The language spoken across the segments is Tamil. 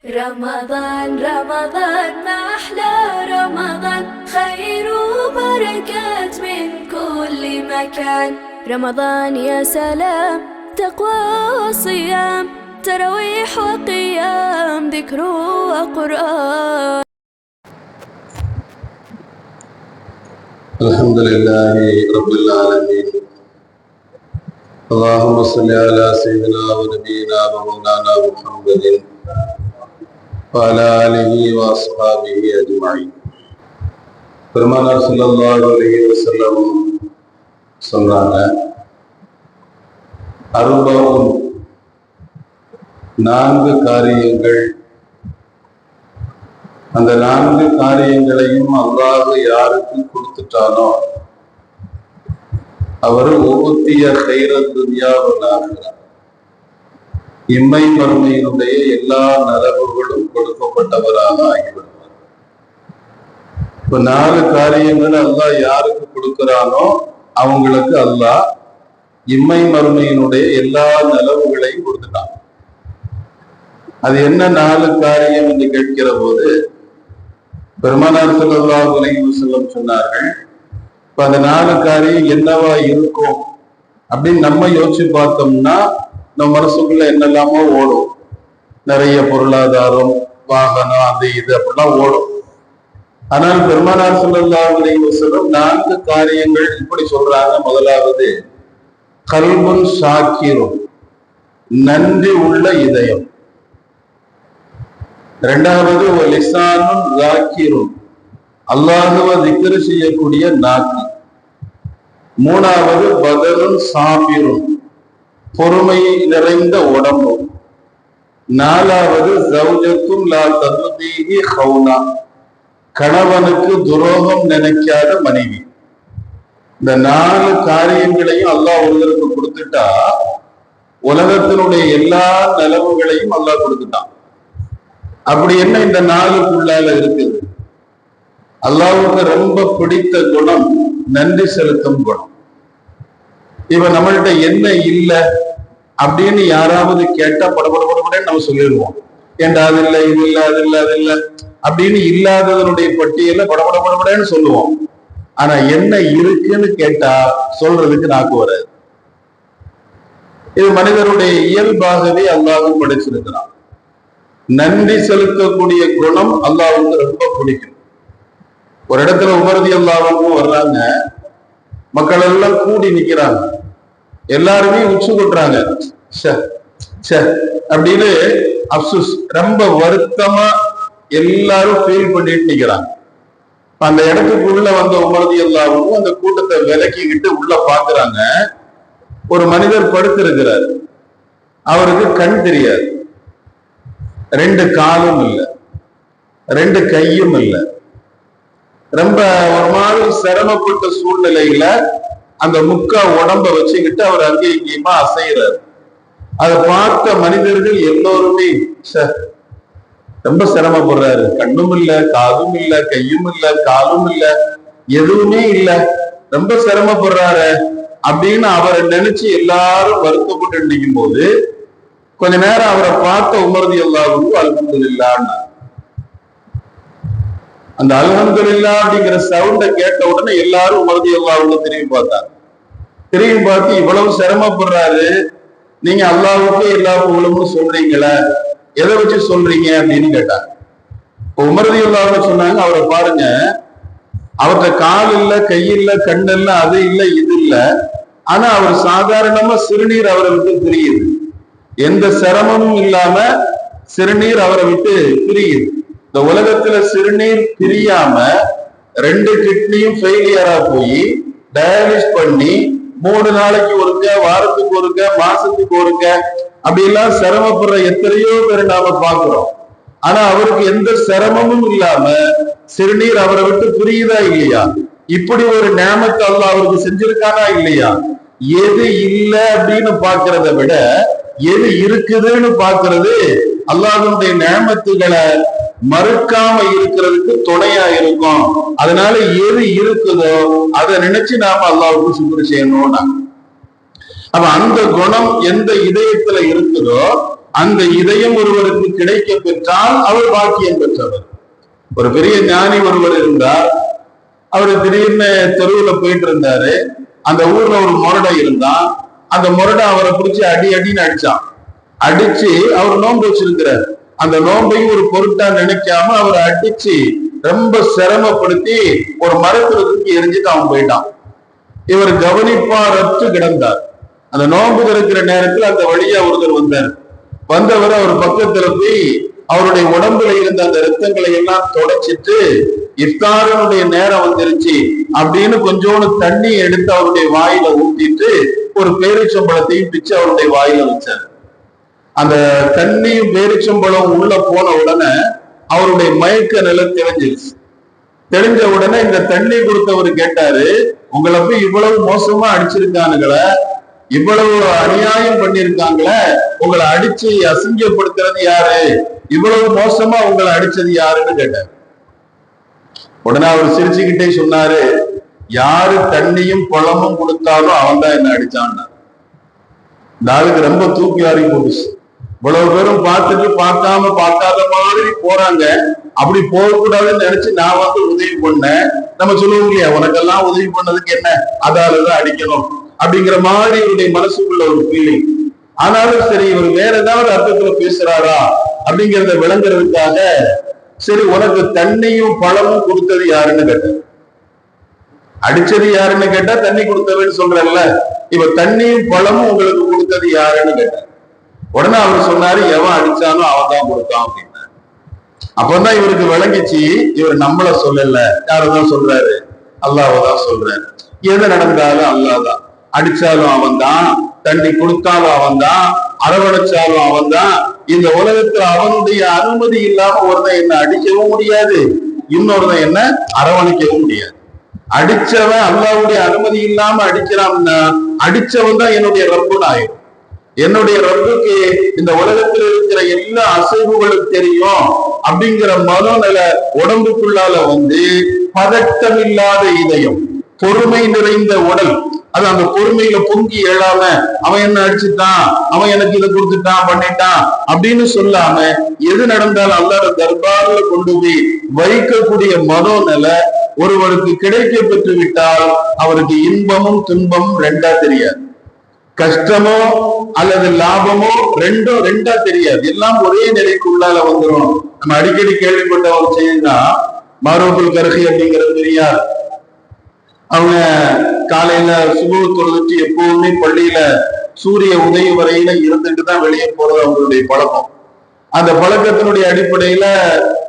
رمضان رمضان ما أحلى رمضان، خير وبركات من كل مكان. رمضان يا سلام، تقوى وصيام، تراويح وقيام، ذكر وقرآن. الحمد لله رب العالمين. اللهم صل على سيدنا ونبينا ومولانا محمد وعلى آله وأصحابه أجمعين. பெருமானார் ஸல்லல்லாஹு அலைஹி வஸல்லம் சொன்னாங்க, அருபவும் 4 காரியங்கள், அந்த 4 காரியங்களையும் அல்லாஹ் யாருக்கு கொடுத்துட்டானோ அவர் ஊத்திய கைரத் துன்யா வல் ஆகிரா, இம்மை மறுமையினுடைய எல்லா நலவுகளும் கொடுக்கப்பட்டவராக ஆகிவிடுவார். இப்ப 4 காரியங்கள் அல்லாஹ் யாருக்கு கொடுக்கிறானோ அவங்களுக்கு அல்லாஹ் இம்மை மறுமையினுடைய எல்லா நலவுகளையும் கொடுத்துட்டான். அது என்ன 4 காரியம் என்று கேட்கிற போது பெருமானார் ஸல்லல்லாஹு அலைஹி வஸல்லம் சொன்னார்கள், இப்ப அந்த 4 காரியம் என்னவா இருக்கும் அப்படின்னு நம்ம யோசிச்சு பார்த்தோம்னா நம்ம மனசுக்குள்ள என்னெல்லாமோ ஓடும். நிறைய பொருளாதாரம், வாகனம், அது இது அப்படிலாம் ஓடும். ஆனால் பெருமானார் ஸல்லல்லாஹு அலைஹி வஸல்லம் 4 காரியங்கள் இப்படி சொல்றாங்க. முதலாவது, கல்புன் ஷாக்கிரும், நன்றி உள்ள இதயம். இரண்டாவது, லிசானுன் ஸாக்கிரும், அல்லாஹ்வை திக்ர் செய்யக்கூடிய நாக்கு. மூணாவது, பதனுன் சாபிரும், பொறுமை நிறைந்த உடம்பு. நாலாவது, ஜௌஜத்துன் லா தத்பீஹி ஹௌனா, கணவனுக்கு துரோகம் நினைக்காத மனைவி. இந்த 4 காரியங்களையும் அல்லாஹ் ஒருவருக்கு கொடுத்துட்டா உலகத்தினுடைய எல்லா நலவுகளையும் அல்லாஹ் கொடுத்துட்டான். அப்படி என்ன இந்த 4க்குள்ளால இருக்குது? அல்லாஹ்வுக்கு ரொம்ப பிடித்த குணம் நன்றி செலுத்தும் குணம். இப்ப நம்மள்கிட்ட என்ன இல்லை அப்படின்னு யாராவது கேட்டா படபடபடன்னு நம்ம சொல்லிடுவோம். ஏன்டா அது இல்லை, இது இல்லை, அது இல்லை, அது இல்லை அப்படின்னு இல்லாததனுடைய பட்டியல படபடபடன்னு சொல்லுவோம். ஆனா என்ன இருக்குன்னு கேட்டா சொல்றதுக்கு நாக்கு வராது. இது மனிதனுடைய இயல்பாகவே அல்லாஹ் படைச்சிருக்கிறான். நன்றி செலுத்தக்கூடிய குணம் அல்லாஹ்வுக்கு ரொம்ப பிடிக்கும். ஒரு இடத்துல உமர் ரலியல்லாஹு அன்ஹு வர்றாங்க, மக்கள் எல்லாம் கூடி நிக்கிறாங்க, எல்லாருமே உச்சு கொட்டுறாங்க, அப்படின்னு அப்சுஸ், ரொம்ப வருத்தமா எல்லாரும் ஃபீல் பண்ணிட்டு நிக்கிறாங்க. அந்த இடத்துக்குள்ள வந்த உமர் ரலியல்லாஹு அன்ஹு அந்த கூட்டத்தை விலக்கிக்கிட்டு உள்ள பாக்குறாங்க. ஒரு மனிதர் படுத்திருக்கிறார். அவருக்கு கண் தெரியாது, 2 காலும் இல்லை, 2 கையும் இல்லை. ரொம்ப ஒரு மாதிரி சிரமப்பட்ட சூழ்நிலையில அந்த முக்கா உடம்ப வச்சுக்கிட்டு அவர் அங்கே இங்கேயுமா அசைகிறார். அதை பார்த்த மனிதர்கள் எல்லோருமே ரொம்ப சிரமப்படுறாரு, கண்ணும் இல்ல, காதும் இல்ல, கையும் இல்ல, காலும் இல்ல, எதுவுமே இல்ல, ரொம்ப சிரமப்படுறாரு அப்படின்னு அவரை நினைச்சு எல்லாரும் வருத்தப்பட்டு நிற்கும் போது கொஞ்ச நேரம் அவரை பார்த்த உமர் ரலியல்லாஹு அன்ஹு அல்ஹம்துலில்லாஹ், அந்த அல்ஹம்துலில்லாஹ் அப்படிங்கிற சவுண்ட கேட்ட உடனே எல்லாரும் உமர் ரலியல்லாஹு அன்ஹு திரும்பி பார்த்தாங்க. திரும்பி பார்த்து, இவ்வளவு சிரமப்படுறாரு, நீங்க அல்லாஹ்வுக்கு எல்லா புகழும்னு சொல்றீங்களே, எதை வச்சு சொல்றீங்க அப்படின்னு கேட்டாங்க. உமர் ரலியல்லாஹு அன்ஹு சொன்னாங்க, அவரை பாருங்க, அவர்கிட்ட கால் இல்ல, கை இல்ல, கண் இல்ல, அது இல்ல, இது இல்ல, ஆனா அவர் சாதாரணமா சிறுநீர் அவரை விட்டு பிரியுது. எந்த சிரமமும் இல்லாம சிறுநீர் அவரை விட்டு பிரியுது. இந்த உலகத்துல சிறுநீர் பிரியாம 2 கிட்னியும் ஃபெயிலியரா போய் டயாலிஸ் பண்ணி 3 நாளைக்கு ஒருக்க, வாரத்துக்கு ஒருக்க, மாசத்துக்கு ஒருக்க அப்படி எல்லாம் சிரமப்படுற எத்தனையோ பேரை நாம பாக்குறோம். ஆனா அவருக்கு எந்த சிரமமும் இல்லாம சிறுநீர் அவரை விட்டு பிரியுதா இல்லையா? இப்படி ஒரு நியமத்தை அல்லாஹ் அவருக்கு செஞ்சிருக்கானா இல்லையா? எது இல்ல அப்படின்னு பாக்குறத விட எது இருக்குதுன்னு பாக்குறது அல்லாஹ்வுடைய நியமத்துகளை மறுக்காம இருக்கிறதுக்கு துணையா இருக்கும். அதனால எது இருக்குதோ அதை நினைச்சு நாம அல்லாஹ்வுக்கு சுக்ர் செய்யணும்னா, அப்ப அந்த குணம் எந்த இதயத்துல இருக்குதோ அந்த இதயம் ஒருவருக்கு கிடைக்க பெற்றால் அவர் பாக்கியம் பெற்றவர். ஒரு பெரிய ஞானி ஒருவர் இருந்தார். அவரு திடீர்னு தெருவுல போயிட்டு இருந்தாரு. அந்த ஊர்ல ஒரு முரடை இருந்தான். அந்த முரடை அவரை பிடிச்சி அடின்னு அடிச்சான். அடிச்சு அவர் நோன்பு வச்சிருக்கிறார். அந்த நோன்பையும் ஒரு பொருட்டா நினைக்காம அவரை அடிச்சு ரொம்ப சிரமப்படுத்தி ஒரு மரத்துல தூக்கி எரிஞ்சுட்டு அவன் போயிட்டான். இவர் கவனிப்பாரற்று கிடந்தார். அந்த நோன்பு இருக்கிற நேரத்தில் அந்த வழியா ஒருத்தர் வந்தார். வந்தவர் அவர் பக்கத்துல போய் அவருடைய உடம்புல இருந்த அந்த ரத்தங்களை எல்லாம் தொடச்சிட்டு, இஃப்தாரனுடைய நேரம் வந்துருச்சு அப்படின்னு கொஞ்சோண்டு தண்ணி எடுத்து அவருடைய வாயில ஊத்திட்டு ஒரு பேரிச்சம்பழத்தையும் பிச்சு அவருடைய வாயில வச்சார். அந்த தண்ணியும் பேரிச்சம்பழம் உள்ள போன உடனே அவருடைய மயக்க நிலை தெரிஞ்சிருச்சு. தெரிஞ்ச உடனே இந்த தண்ணி கொடுத்தவர் கேட்டாரு, உங்களை போய் இவ்வளவு மோசமா அடிச்சிருக்கானுங்களே, இவ்வளவு அநியாயம் பண்ணிருக்காங்களே, உங்களை அடிச்சு அசிங்கப்படுத்துறது யாரு, இவ்வளவு மோசமா உங்களை அடிச்சது யாருன்னு கேட்டார். உடனே அவர் சிரிச்சுக்கிட்டே சொன்னாரு, யாரு தண்ணியும் பழமும் கொடுத்தாலும் அவன் தான் என்ன அடிச்சான். இந்த ஆளுக்கு ரொம்ப தூக்கி வாரி போட்டுச்சு. இவ்வளவு பேரும் பார்த்துட்டு பார்க்காத மாதிரி போறாங்க. அப்படி போகக்கூடாதுன்னு நினைச்சு நான் வந்து உதவி பண்ணேன். நம்ம சொல்லுவோம் இல்லையா, உனக்கெல்லாம் உதவி பண்ணதுக்கு என்ன, அதாலதான் அடிக்கணும் அப்படிங்கிற மாதிரி இவருடைய மனசுக்குள்ள ஒரு ஃபீலிங். ஆனாலும் சரி, இவர் வேற ஏதாவது அர்த்தத்துல பேசுறாரா அப்படிங்கிறத விளங்குறதுக்காக, சரி உனக்கு தண்ணியும் பழமும் கொடுத்தது யாருன்னு கேட்டார். அடிச்சது யாருன்னு கேட்டா தண்ணி கொடுத்தவன்னு சொல்றல்ல, இப்ப தண்ணியும் பழமும் உங்களுக்கு கொடுத்தது யாருன்னு கேட்டார். உடனே அவர் சொன்னாரு, எவன் அடிச்சாலும் அவன் தான் கொடுத்தான் அப்படின்னா. அப்பதான் இவருக்கு விளங்கிச்சு, இவர் நம்மள சொல்லல, யாரதான் சொல்றாரு, அல்லாஹ்தான் சொல்றாரு. எது நடந்தாலும் அல்லாஹ்தான். அடிச்சாலும் அவன் தான், தண்ணி கொடுத்தாலும் அவன் தான், அரவணைச்சாலும் அவன் தான். இந்த உலகத்துல அவனுடைய அனுமதி இல்லாம ஒருத்தன் என்ன அடிக்கவும் முடியாது, இன்னொருத்தன் என்ன அரவணைக்கவும் முடியாது. அடிச்சவன் அல்லாஹ்வுடைய அனுமதி இல்லாம அடிக்கிறான்னா அடிச்சவன் தான் என்னுடைய ரப்புன்னு ஆயிடும். என்னுடைய ரப்புக்கு இந்த உலகத்தில் இருக்கிற எல்லா அசைவுகளும் தெரியும் அப்படிங்கிற மனோநிலை உடம்புக்குள்ளால வந்து பதட்டம் இல்லாத இதயம், பொறுமை நிறைந்த உடல், அது அந்த பொறுமையில பொங்கி எழாம அவன் என்ன அடிச்சுட்டான், அவன் எனக்கு இதை கொடுத்துட்டான் பண்ணிட்டான் அப்படின்னு சொல்லாம எது நடந்தாலும் அல்லாஹ் தர்பார்ல கொண்டு போய் வைக்கக்கூடிய மனோநிலை ஒருவருக்கு கிடைக்க பெற்று விட்டால் அவருக்கு இன்பமும் துன்பமும் ரெண்டா தெரியாது. கஷ்டமோ அல்லது லாபமோ ரெண்டும் ரெண்டா தெரியாது. எல்லாம் ஒரே நிலைக்குள்ளால வந்துடும். நம்ம அடிக்கடி கேள்விப்பட்ட ஒரு செய்திதான், மாரூபுல் கர்ஹி அப்படிங்கிற பெரியார். அவங்க காலையில சுபஹ் தொழுதுட்டு எப்பவுமே பள்ளியில சூரிய உதய வரையில இருந்துட்டு தான் வெளியே போறது அவங்களுடைய பழக்கம். அந்த பழக்கத்தினுடைய அடிப்படையில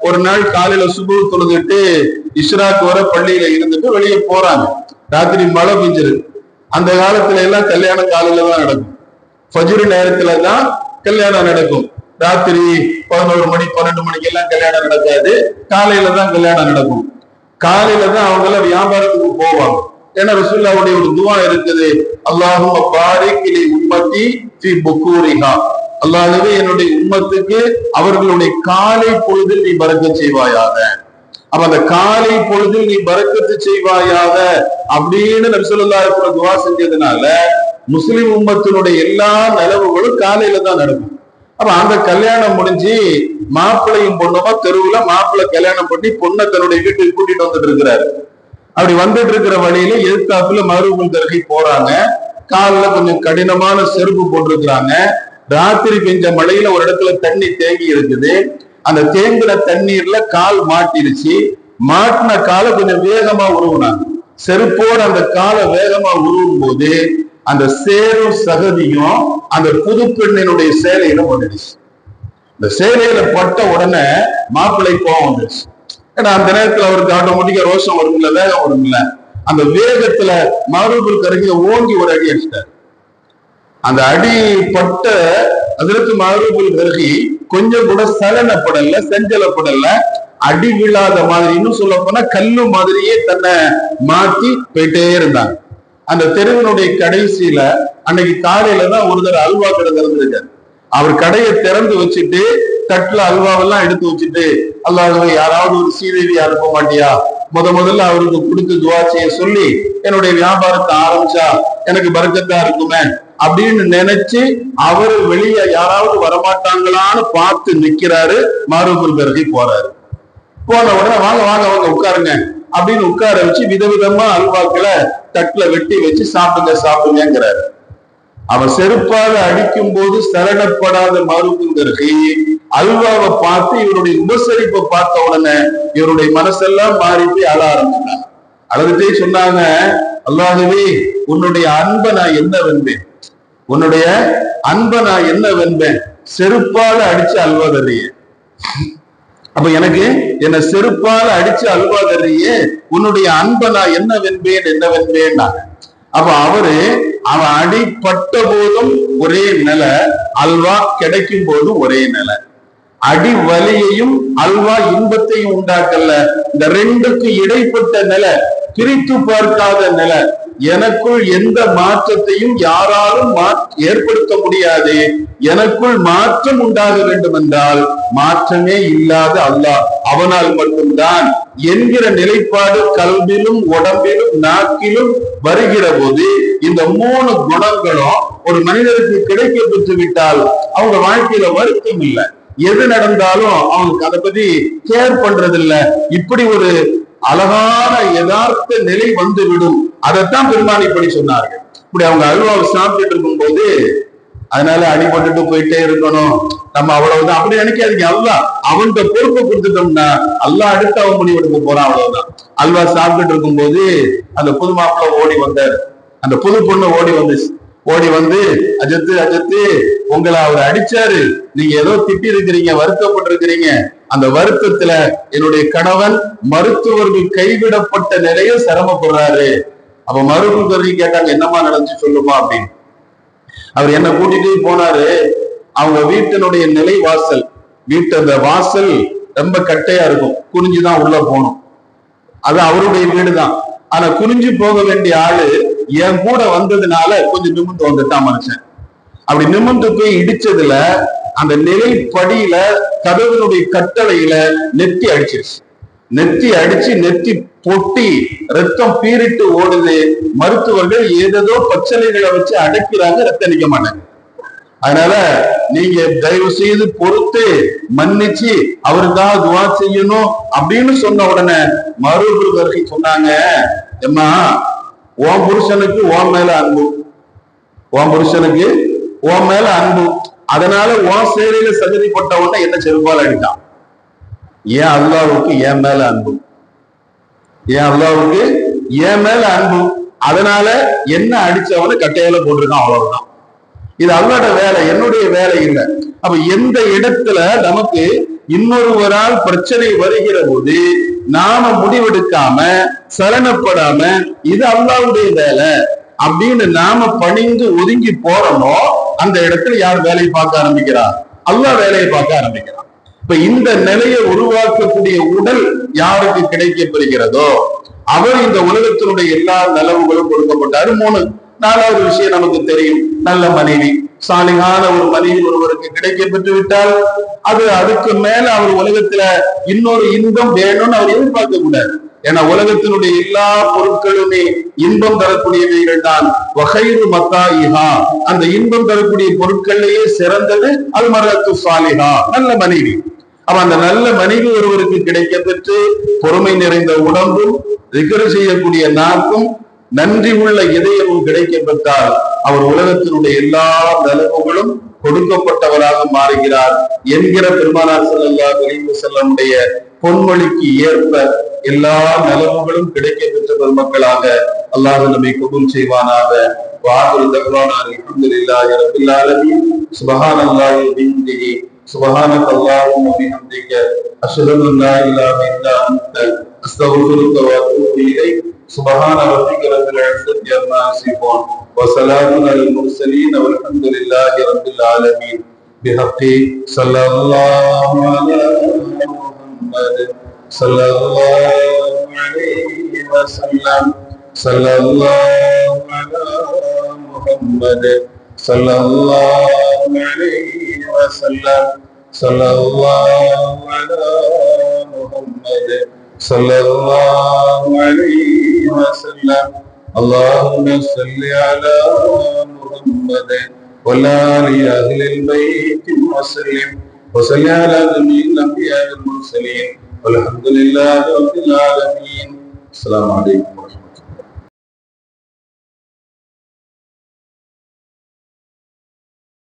ஒரு நாள் காலையில சுபஹ் தொழுதுட்டு இஷ்ராக் வர பள்ளியில இருந்துட்டு வெளியே போறாங்க. ராத்திரி மழை பெஞ்சிருக்கு. அந்த காலத்துல எல்லாம் கல்யாணம் காலையில தான் நடக்கும். ஃபஜ்ர் நேரத்துல தான் கல்யாணம் நடக்கும். ராத்திரி 11 மணி 12 மணிக்கு எல்லாம் கல்யாணம் நடக்காது. காலையில தான் கல்யாணம் நடக்கும். காலையில தான் அவங்க எல்லாம் வியாபாரத்துக்கு போவாங்க. ஏன்னா ரசூலுல்லாஹ்வுடைய ஒரு துஆ இருக்குது, அல்லாஹும்ம பாரிக் லி உம்மத்தி ஃபீ புக்கூரிஹா, அல்லாஹ்வே என்னுடைய உம்மத்துக்கு அவர்களுடைய காலை பொழுதில் நீ பரக்கத் செய்வாயாக. அப்ப அந்த காலை பொழுதில் நீ பரக்கத்து செய்வாயாக அப்படின்னு நபி ஸல்லல்லாஹு அலைஹி வஸல்லம் துஆ செஞ்சதுனால முஸ்லிம் உம்மத்தினுடைய எல்லா நிலவுகளும் காலையில தான் நடக்கும். அப்ப அந்த கல்யாணம் முடிஞ்சு மாப்பிள்ளையும் பொண்ணுமா தெருவுல மாப்பிள்ளை கல்யாணம் பண்ணி பொண்ணை தன்னுடைய வீட்டுக்கு கூட்டிட்டு வந்துட்டு இருக்கிறாரு. அப்படி வந்துட்டு இருக்கிற வழியில எதிர்த்தாப்புல மாரூபுல் கர்ஹி போறாங்க. காலில் கொஞ்சம் கடினமான செருப்பு போட்டிருக்கிறாங்க. ராத்திரி பெஞ்ச மழையில ஒரு இடத்துல தண்ணி தேங்கி இருக்குது. அந்த தேங்குற தண்ணீர்ல கால் மாட்டிருச்சு. மாட்டின காலை கொஞ்சம் வேகமா உருவினாங்க. செருப்போடு அந்த காலை வேகமா உருவும் போது அந்த சேரும் சகதியும் அந்த புது பெண்ணினுடைய சேலையில வந்துடுச்சு. இந்த சேலையில பட்ட உடனே மாப்பிள்ளை கோவம் வந்துருச்சு. ஏன்னா அந்த நேரத்துல அவருக்கு ஆட்டோமேட்டிக்கா ரோஷம் வரும்ல, வேகம் வரும்ல. அந்த வேகத்துல மாரூபுல் கர்ஹி ஓங்கி ஒரு அடி அடிச்சிட்டாரு. அந்த அடி பட்ட அதற்கு மாரூபுல் கர்ஹி கொஞ்சம் கூட சலனப்படல, செஞ்சலப்படல, அடி விழாத மாதிரி, இன்னும் சொல்ல போனா கல்லு மாதிரியே தன்னை மாத்தி போயிட்டே இருந்தாங்க. அந்த தெருவினுடைய கடைசியில அன்னைக்கு காலையில தான் ஒருத்தர் அல்வா கடை திறந்திருக்காரு. அவர் கடையை திறந்து வச்சுட்டு தட்டுல அல்வாவெல்லாம் எடுத்து வச்சுட்டு, அல்லாஹ்வே யாராவது ஒரு சீதேவி அனுப்ப மாட்டியா, முதல்ல அவருக்கு கொடுத்து துஆ செய்ய சொல்லி என்னுடைய வியாபாரத்தை ஆரம்பிச்சா எனக்கு பரக்கத்தா இருக்குமே அப்படின்னு நினைச்சு அவரு வெளியே யாராவது வரமாட்டாங்களான்னு பார்த்து நிக்கிறாரு. மாரூபுல் கர்கி போறாரு. போன உடனே வாங்க வாங்க வாங்க உட்காருங்க அப்படின்னு உட்கார வச்சு விதவிதமா அல்வாக்களை தட்டுல வெட்டி வச்சு சாப்பிடுங்க சாப்பிடுங்கிறாரு. அவன் செருப்பாக அடிக்கும் போது சரணப்படாத மாரூபுல் கர்கி அல்வாவை பார்த்து இவருடைய உபசரிப்பை பார்த்த உடனே இவருடைய மனசெல்லாம் மாறி போய் அழ ஆரம்பிச்சாங்க. அழுதுட்டே சொன்னாங்க, அல்லாஹ்வே உன்னுடைய அன்பை நான் என்ன வென்பேன், உன்னுடைய அன்பை நான் என்ன வென்பேன், செருப்பால அடிச்சு அல்வா தர்றியே. அப்ப எனக்கு என்ன செருப்பால அடிச்சு அல்வா தர்றியே, உன்னுடைய அன்பை நான் என்ன வென்பேன் என்ன வென்பேன். அப்ப அவன் அடிப்பட்ட போதும் ஒரே நிலை, அல்வா கிடைக்கும் போதும் ஒரே நிலை. அடி வலியையும் அல்வா இன்பத்தையும் உண்டாக்கல. இந்த ரெண்டுக்கு இடைப்பட்ட நிலை, பிரித்து பார்க்காத நிலை. எனக்குள் எந்த மாற்றத்தையும் யாராலும் ஏற்படுத்த முடியாது. எனக்குள் மாற்றம் உண்டாக வேண்டும் என்றால் மாற்றமே இல்லாத அல்லாஹ் அவனால் மட்டும்தான் என்கிற நிலைப்பாடு கல்விலும் உடம்பிலும் நாக்கிலும் வருகிற போது இந்த 3 குணங்களும் ஒரு மனிதருக்கு கிடைக்க பெற்று விட்டால் அவங்க வாழ்க்கையில வருத்தம் இல்லை. எது நடந்தாலும் அவங்களுக்கு அதை பத்தி கேர் பண்றது இல்ல. இப்படி ஒரு அழகான யதார்த்த நிலை வந்து விடும். அதைத்தான் பெருமானி இப்படி சொன்னார்கள். இப்படி அவங்க அல்வாவை சாப்பிட்டுட்டு இருக்கும் போது, அதனால அடிபட்டுட்டு போயிட்டே இருக்கணும், நம்ம அவ்வளவுதான் அப்படி நினைக்காதீங்க. அல்லாஹ் அவன்கிட்ட பொறுப்பை கொடுத்துட்டோம்னா அல்லாஹ் அடுத்து அவன் முடிவெடுக்க போறான், அவ்வளவுதான். அல்வா சாப்பிட்டுட்டு இருக்கும் போது அந்த புது மாப்பிள்ள ஓடி வந்தார். அந்த புது பொண்ணு ஓடி வந்து அஜத்து அஜத்து உங்களை அவர் அடிச்சாரு, நீங்க ஏதோ திட்டி இருக்கிறீங்க, வருத்தப்பட்டு இருக்கிறீங்க. அந்த வருத்தத்துல என்னுடைய கணவன் மருத்துவர்கள் கைவிடப்பட்ட நிலையில் சிரமப்படுறாரு. அப்ப மருத்துவர்கள் கேட்டாங்க, என்னமா நடந்துச்சு சொல்லுமா அப்படின்னு. அவர் என்ன கூட்டிட்டு போனாரு. அவங்க வீட்டினுடைய நிலை வாசல், அந்த வாசல் ரொம்ப கட்டையா இருக்கும், குனிஞ்சுதான் உள்ள போகணும். அது அவருடைய வீடுதான். ஆனா குனிஞ்சு போக வேண்டிய ஆளு என் கூட வந்ததுனால கொஞ்சம் நிமிர்ந்து வந்துட்டான் மனுஷன். அப்படி நிமிர்ந்து போய் இடிச்சதுல அந்த நிலைப்படியில கதவினுடைய கட்டளையில நெத்தி அடிச்சிருச்சு. நெத்தி அடிச்சு நெத்தி பொட்டி ரத்தம் பீரிட்டு ஓடுது. மருத்துவர்கள் ஏதேதோ பச்சளைகளை வச்சு அடைக்கிறாங்க, ரத்தம் நிக்க மாட்டாங்க. அதனால நீங்க தயவு செய்து பொறுத்து மன்னிச்சு அவருக்காக துவா செய்யணும் அப்படின்னு சொன்ன உடனே மருத்துவர்கள் சொன்னாங்க, எம்மா உன் புருஷனுக்கு உன் மேல அன்பு, உன் புருஷனுக்கு உன் மேல அன்பு, அதனால உன் சேலையில சகதிப்பட்ட உடனே என்ன செருப்பால் அடித்தான். ஏன் அல்லாஹ்வுக்கு என் மேல அன்பு, ஏன் அல்லாஹ்வுக்கு என் மேல அன்பு, அதனால என்ன அடிச்சவன கட்டையில போட்டிருக்கான், அவ்வளவுதான். இது அல்லாஹ்வோட வேலை, என்னுடைய வேலை இல்லை. அப்ப எந்த இடத்துல நமக்கு இன்னொருவரால் பிரச்சனை வருகிற போது நாம முடிவெடுக்காம சலனப்படாம இது அல்லாஹ்வுடைய வேலை அப்படின்னு நாம பணிந்து ஒதுங்கி போறோமோ அந்த இடத்துல யார் வேலையை பார்க்க ஆரம்பிக்கிறார்? அல்லாஹ் வேலையை பார்க்க ஆரம்பிக்கிறான். இப்ப இந்த நிலையை உருவாக்கக்கூடிய உடல் யாருக்கு கிடைக்கப்படுகிறதோ அவர் இந்த உலகத்தினுடைய எல்லா நலவுகளும் கொடுக்கப்பட்டாரு. 3 4வது விஷயம் நமக்கு தெரியும், நல்ல மனைவி, சாலிகான ஒரு மனைவி ஒருவருக்கு கிடைக்க பெற்று விட்டால் அது அதுக்கு மேல அவர் உலகத்துல இன்னொரு இன்பம் வேணும்னு அவர் எதிர்பார்க்க கூடாது. ஏன்னா உலகத்தினுடைய எல்லா பொருட்களுமே இன்பம் தரக்கூடியவைகள் தான். வகைரு மத்தாயிஹா, அந்த இன்பம் தரக்கூடிய பொருட்கள்லயே சிறந்தது அல் மர்அத்து சாலிஹா, நல்ல மனைவி. அப்ப அந்த நல்ல மனைவி ஒருவருக்கு கிடைக்க பெற்று பொறுமை நிறைந்த உடம்பும் திக்ர் செய்யக்கூடிய நாக்கும் நன்றி உள்ள இதயமும் கிடைக்கப்பட்டால் அவர் உலகத்தினுடைய எல்லா நலவுகளும் கொடுக்கப்பட்டவராக மாறுகிறார் என்கிற பெருமானார் ஸல்லல்லாஹு அலைஹி வஸல்லமுடைய பொன்மொழிக்கு ஏற்ப எல்லா நலவுகளும் கிடைக்க பெற்ற பெருமக்களாக அல்லாஹ் நம்மை கபூல் செய்வானாக. வாஹிரு தஅவானா அல்ஹம்துலில்லாஹி ரப்பில் ஆலமீன். சுப்ஹானல்லாஹி வ பிஹம்திஹி சுப்ஹானக அல்லாஹும்ம வ பிஹம்திக அஷ்ஹது அன் லா இலாஹா இல்லா அன்த அஸ்தக்ஃபிருக வ அத்தூபு இலைக். சுப்ஹான ரப்பிக ரப்பில் இஸ்ஸத்தி அம்மா யசிஃபூன் வ ஸலாமுன் அலல் முர்ஸலீன் வல்ஹம்துலில்லாஹி ரப்பில் ஆலமீன். பிஹக்கி ஸல்லல்லாஹு அலைஹி முஹம்மத் ஸல்லல்லாஹு அலைஹி வஸல்லம் ஸல்லல்லாஹு அலா முஹம்மத் ஸல்லல்லாஹு அலைஹி வஸல்லம் ஸல்லல்லாஹு அலா முஹம்மத் ஸல்லல்லாஹு அலைஹி வஸல்லம் اللهم صل على محمد وعلى آل أهل البيت وسلم وصل على جميع الأنبياء والمرسلين والحمد لله رب العالمين. السلام عليكم.